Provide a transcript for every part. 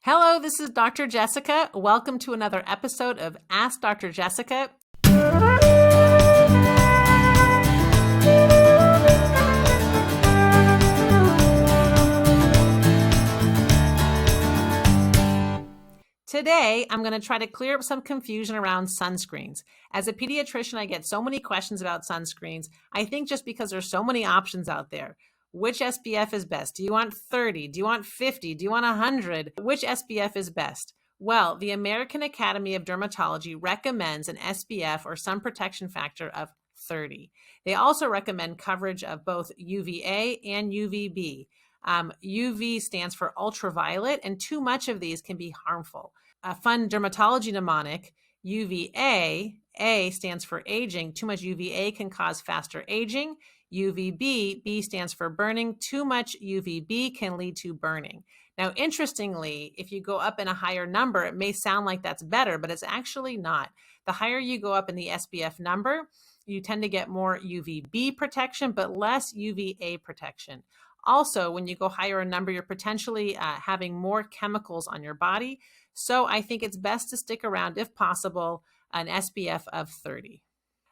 Hello, this is Dr. Jessica. Welcome to another episode of Ask Dr. Jessica. Today, I'm going to try to clear up some confusion around sunscreens. As a pediatrician, I get so many questions about sunscreens. I think just because there's so many options out there. Which SPF is best? Do you want 30? Do you want 50? Do you want 100? Which SPF is best? Well, the American Academy of Dermatology recommends an SPF or sun protection factor of 30. They also recommend coverage of both UVA and UVB. UV stands for ultraviolet, and too much of these can be harmful. A fun dermatology mnemonic, UVA, A stands for aging. Too much UVA can cause faster aging. UVB, B stands for burning. Too much UVB can lead to burning. Now, interestingly, if you go up in a higher number, it may sound like that's better, but it's actually not. The higher you go up in the SPF number, you tend to get more UVB protection, but less UVA protection. Also, when you go higher in number, you're potentially having more chemicals on your body. So I think it's best to stick around, if possible, an SPF of 30.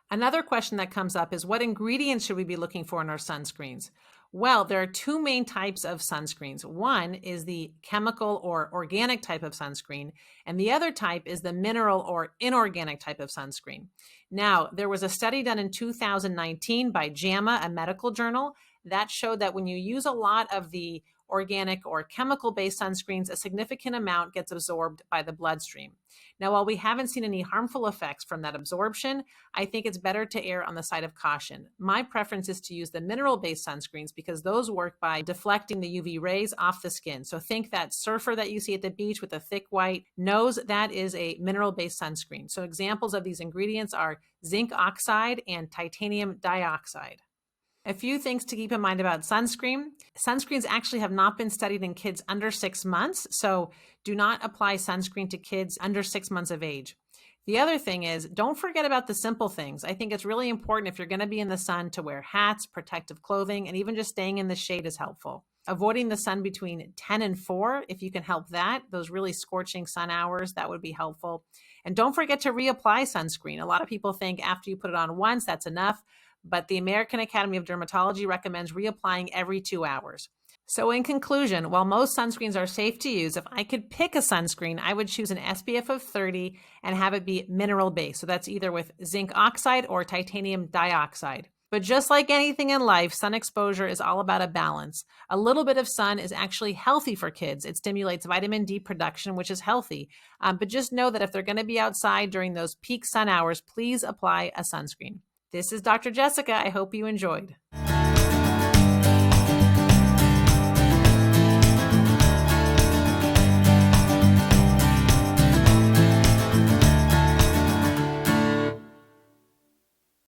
Another question that comes up is, what ingredients should we be looking for in our sunscreens? Well, there are two main types of sunscreens. One is the chemical or organic type of sunscreen, and the other type is the mineral or inorganic type of sunscreen. Now, there was a study done in 2019 by JAMA, a medical journal, that showed that when you use a lot of the organic or chemical-based sunscreens, a significant amount gets absorbed by the bloodstream. Now, while we haven't seen any harmful effects from that absorption, I think it's better to err on the side of caution. My preference is to use the mineral-based sunscreens because those work by deflecting the UV rays off the skin. So think that surfer that you see at the beach with a thick white nose, that is a mineral-based sunscreen. So examples of these ingredients are zinc oxide and titanium dioxide. A few things to keep in mind about sunscreen. Sunscreens actually have not been studied in kids under 6 months, so do not apply sunscreen to kids under 6 months of age. The other thing is, don't forget about the simple things. I think it's really important if you're going to be in the sun to wear hats, protective clothing, and even just staying in the shade is helpful. Avoiding the sun between 10 and 4, if you can help that, those really scorching sun hours, that would be helpful. And don't forget to reapply sunscreen. A lot of people think after you put it on once, that's enough. But the American Academy of Dermatology recommends reapplying every 2 hours. So in conclusion, while most sunscreens are safe to use, if I could pick a sunscreen, I would choose an SPF of 30 and have it be mineral-based. So that's either with zinc oxide or titanium dioxide. But just like anything in life, sun exposure is all about a balance. A little bit of sun is actually healthy for kids. It stimulates vitamin D production, which is healthy. But just know that if they're going to be outside during those peak sun hours, please apply a sunscreen. This is Dr. Jessica. I hope you enjoyed.